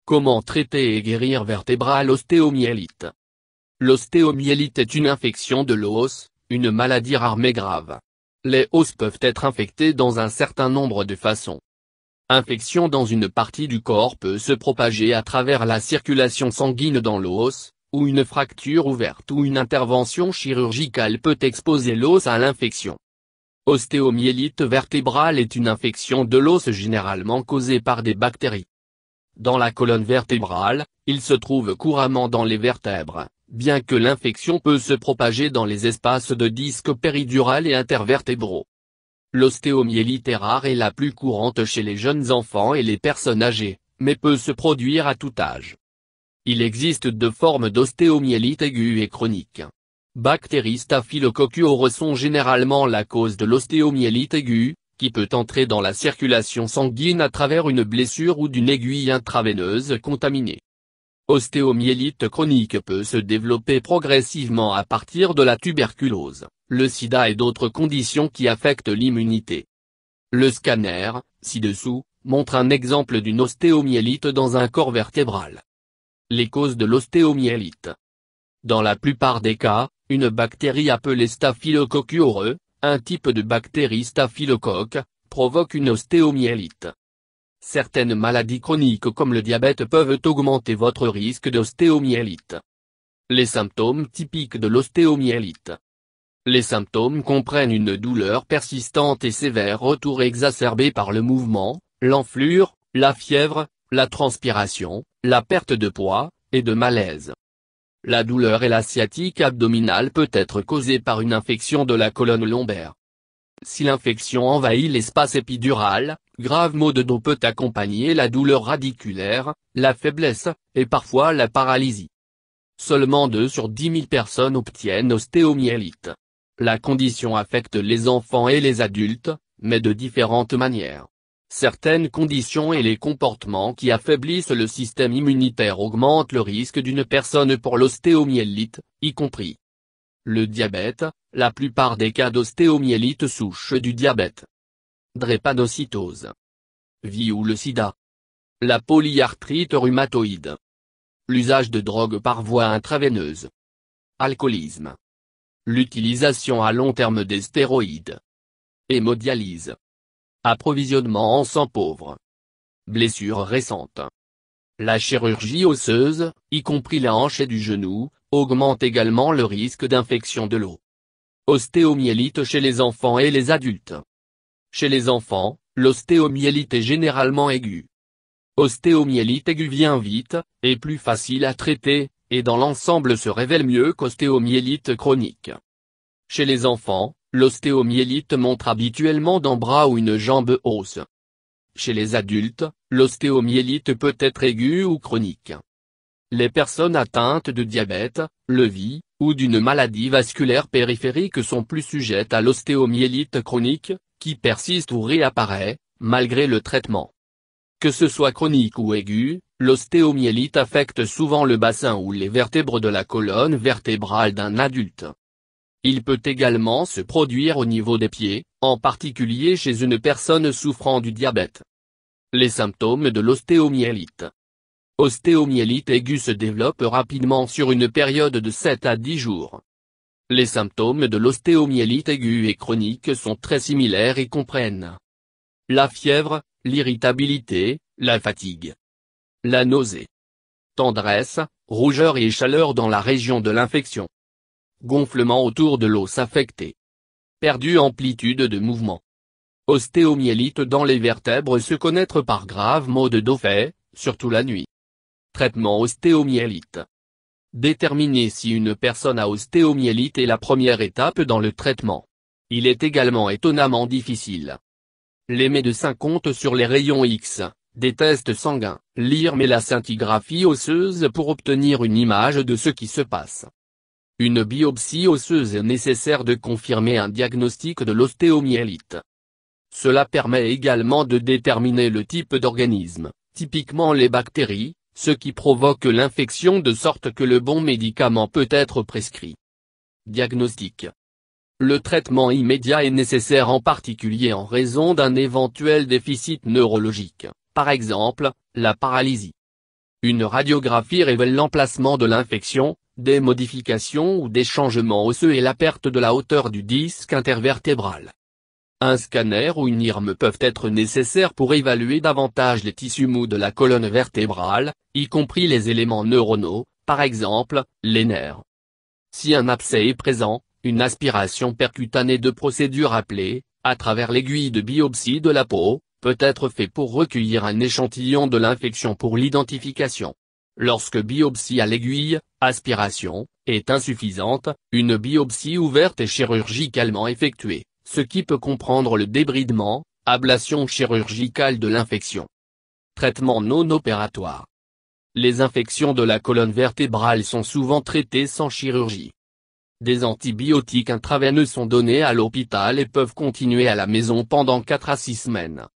Comment traiter et guérir vertébrale ostéomyélite? L'ostéomyélite est une infection de l'os, une maladie rare mais grave. Les os peuvent être infectés dans un certain nombre de façons. Infection dans une partie du corps peut se propager à travers la circulation sanguine dans l'os, ou une fracture ouverte ou une intervention chirurgicale peut exposer l'os à l'infection. Ostéomyélite vertébrale est une infection de l'os généralement causée par des bactéries. Dans la colonne vertébrale, il se trouve couramment dans les vertèbres, bien que l'infection peut se propager dans les espaces de disque péridural et intervertébraux. L'ostéomyélite est rare et la plus courante chez les jeunes enfants et les personnes âgées, mais peut se produire à tout âge. Il existe deux formes d'ostéomyélite aiguë et chronique. Bactéries Staphylococcus aureus sont généralement la cause de l'ostéomyélite aiguë, qui peut entrer dans la circulation sanguine à travers une blessure ou d'une aiguille intraveineuse contaminée. Ostéomyélite chronique peut se développer progressivement à partir de la tuberculose, le sida et d'autres conditions qui affectent l'immunité. Le scanner, ci-dessous, montre un exemple d'une ostéomyélite dans un corps vertébral. Les causes de l'ostéomyélite. Dans la plupart des cas, une bactérie appelée Staphylococcus aureus, un type de bactérie staphylocoque, provoque une ostéomyélite. Certaines maladies chroniques comme le diabète peuvent augmenter votre risque d'ostéomyélite. Les symptômes typiques de l'ostéomyélite. Les symptômes comprennent une douleur persistante et sévère retour exacerbé par le mouvement, l'enflure, la fièvre, la transpiration, la perte de poids, et de malaise. La douleur et la sciatique abdominale peut être causée par une infection de la colonne lombaire. Si l'infection envahit l'espace épidural, grave maux de dos peut accompagner la douleur radiculaire, la faiblesse, et parfois la paralysie. Seulement 2 sur 10 000 personnes obtiennent ostéomyélite. La condition affecte les enfants et les adultes, mais de différentes manières. Certaines conditions et les comportements qui affaiblissent le système immunitaire augmentent le risque d'une personne pour l'ostéomyélite, y compris le diabète, la plupart des cas d'ostéomyélite souche du diabète. Drépanocytose. VIH ou le sida. La polyarthrite rhumatoïde. L'usage de drogue par voie intraveineuse. Alcoolisme. L'utilisation à long terme des stéroïdes. Hémodialyse. Approvisionnement en sang pauvre. Blessures récentes. La chirurgie osseuse, y compris la hanche et du genou, augmente également le risque d'infection de l'os. Ostéomyélite chez les enfants et les adultes. Chez les enfants, l'ostéomyélite est généralement aiguë. Ostéomyélite aiguë vient vite, est plus facile à traiter, et dans l'ensemble se révèle mieux qu'ostéomyélite chronique. Chez les enfants, l'ostéomyélite montre habituellement dans bras ou une jambe os. Chez les adultes, l'ostéomyélite peut être aiguë ou chronique. Les personnes atteintes de diabète, le VIH, ou d'une maladie vasculaire périphérique sont plus sujettes à l'ostéomyélite chronique, qui persiste ou réapparaît, malgré le traitement. Que ce soit chronique ou aiguë, l'ostéomyélite affecte souvent le bassin ou les vertèbres de la colonne vertébrale d'un adulte. Il peut également se produire au niveau des pieds, en particulier chez une personne souffrant du diabète. Les symptômes de l'ostéomyélite. Ostéomyélite aiguë se développe rapidement sur une période de 7 à 10 jours. Les symptômes de l'ostéomyélite aiguë et chronique sont très similaires et comprennent la fièvre, l'irritabilité, la fatigue, la nausée, tendresse, rougeur et chaleur dans la région de l'infection, gonflement autour de l'os affecté, perdue amplitude de mouvement. Ostéomyélite dans les vertèbres se connaître par graves maux de dos faits, surtout la nuit. Traitement ostéomyélite. Déterminer si une personne a ostéomyélite est la première étape dans le traitement. Il est également étonnamment difficile. Les médecins comptent sur les rayons X, des tests sanguins, l'IRM et la scintigraphie osseuse pour obtenir une image de ce qui se passe. Une biopsie osseuse est nécessaire de confirmer un diagnostic de l'ostéomyélite. Cela permet également de déterminer le type d'organisme, typiquement les bactéries, ce qui provoque l'infection de sorte que le bon médicament peut être prescrit. Diagnostic. Le traitement immédiat est nécessaire en particulier en raison d'un éventuel déficit neurologique, par exemple, la paralysie. Une radiographie révèle l'emplacement de l'infection, des modifications ou des changements osseux et la perte de la hauteur du disque intervertébral. Un scanner ou une IRM peuvent être nécessaires pour évaluer davantage les tissus mous de la colonne vertébrale, y compris les éléments neuronaux, par exemple, les nerfs. Si un abcès est présent, une aspiration percutanée de procédure appelée, à travers l'aiguille de biopsie de la peau, peut être fait pour recueillir un échantillon de l'infection pour l'identification. Lorsque biopsie à l'aiguille, aspiration, est insuffisante, une biopsie ouverte est chirurgicalement effectuée, ce qui peut comprendre le débridement, ablation chirurgicale de l'infection. Traitement non opératoire. Les infections de la colonne vertébrale sont souvent traitées sans chirurgie. Des antibiotiques intraveineux sont donnés à l'hôpital et peuvent continuer à la maison pendant 4 à 6 semaines.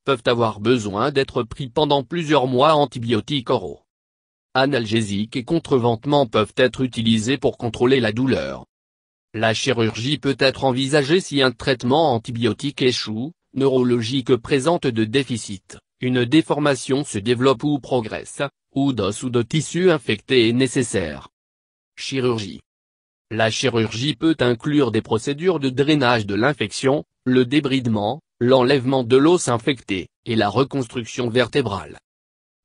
Peuvent avoir besoin d'être pris pendant plusieurs mois. Antibiotiques oraux, analgésiques et contreventements peuvent être utilisés pour contrôler la douleur. La chirurgie peut être envisagée si un traitement antibiotique échoue, neurologique présente de déficit, une déformation se développe ou progresse, ou d'os ou de tissu infecté est nécessaire. Chirurgie. La chirurgie peut inclure des procédures de drainage de l'infection, le débridement, l'enlèvement de l'os infecté, et la reconstruction vertébrale.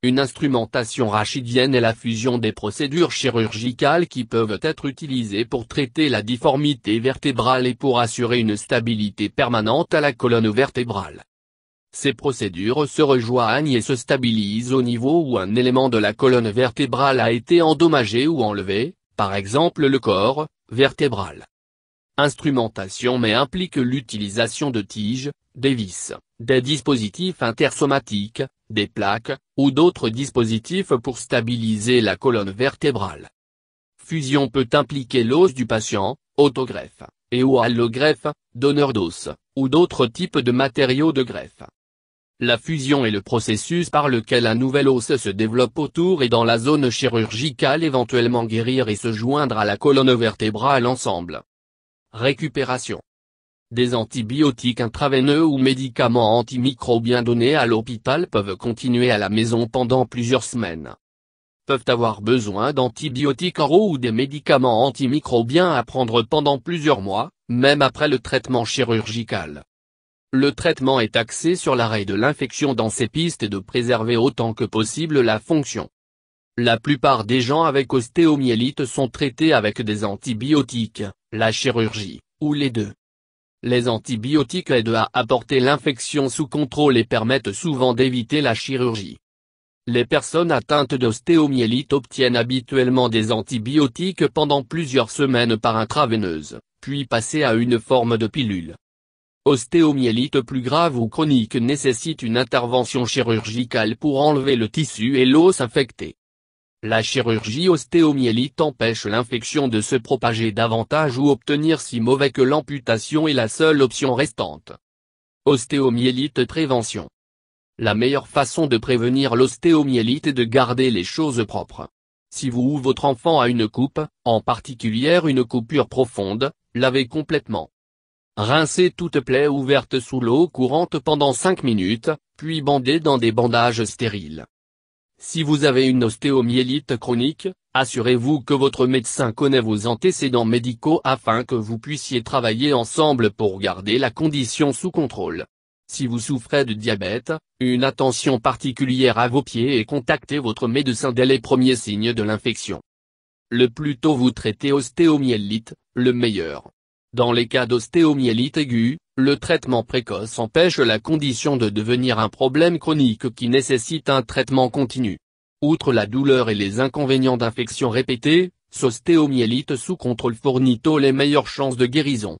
Une instrumentation rachidienne est la fusion des procédures chirurgicales qui peuvent être utilisées pour traiter la difformité vertébrale et pour assurer une stabilité permanente à la colonne vertébrale. Ces procédures se rejoignent et se stabilisent au niveau où un élément de la colonne vertébrale a été endommagé ou enlevé, par exemple le corps vertébral. Instrumentation mais implique l'utilisation de tiges, des vis, des dispositifs intersomatiques, des plaques, ou d'autres dispositifs pour stabiliser la colonne vertébrale. Fusion peut impliquer l'os du patient, autogreffe, et ou allogreffe, donneur d'os, ou d'autres types de matériaux de greffe. La fusion est le processus par lequel un nouvel os se développe autour et dans la zone chirurgicale, éventuellement guérir et se joindre à la colonne vertébrale ensemble. Récupération. Des antibiotiques intraveineux ou médicaments antimicrobiens donnés à l'hôpital peuvent continuer à la maison pendant plusieurs semaines. Peuvent avoir besoin d'antibiotiques oraux ou des médicaments antimicrobiens à prendre pendant plusieurs mois, même après le traitement chirurgical. Le traitement est axé sur l'arrêt de l'infection dans ces pistes et de préserver autant que possible la fonction. La plupart des gens avec ostéomyélite sont traités avec des antibiotiques, la chirurgie, ou les deux. Les antibiotiques aident à apporter l'infection sous contrôle et permettent souvent d'éviter la chirurgie. Les personnes atteintes d'ostéomyélite obtiennent habituellement des antibiotiques pendant plusieurs semaines par intraveineuse, puis passent à une forme de pilule. Ostéomyélite plus grave ou chronique nécessite une intervention chirurgicale pour enlever le tissu et l'os infecté. La chirurgie ostéomyélite empêche l'infection de se propager davantage ou obtenir si mauvais que l'amputation est la seule option restante. Ostéomyélite prévention. La meilleure façon de prévenir l'ostéomyélite est de garder les choses propres. Si vous ou votre enfant a une coupe, en particulier une coupure profonde, lavez complètement. Rincez toute plaie ouverte sous l'eau courante pendant 5 minutes, puis bandez dans des bandages stériles. Si vous avez une ostéomyélite chronique, assurez-vous que votre médecin connaît vos antécédents médicaux afin que vous puissiez travailler ensemble pour garder la condition sous contrôle. Si vous souffrez de diabète, une attention particulière à vos pieds et contactez votre médecin dès les premiers signes de l'infection. Le plus tôt vous traitez ostéomyélite, le meilleur. Dans les cas d'ostéomyélite aiguë, le traitement précoce empêche la condition de devenir un problème chronique qui nécessite un traitement continu. Outre la douleur et les inconvénients d'infections répétées, l'ostéomyélite sous contrôle fournit tôt les meilleures chances de guérison.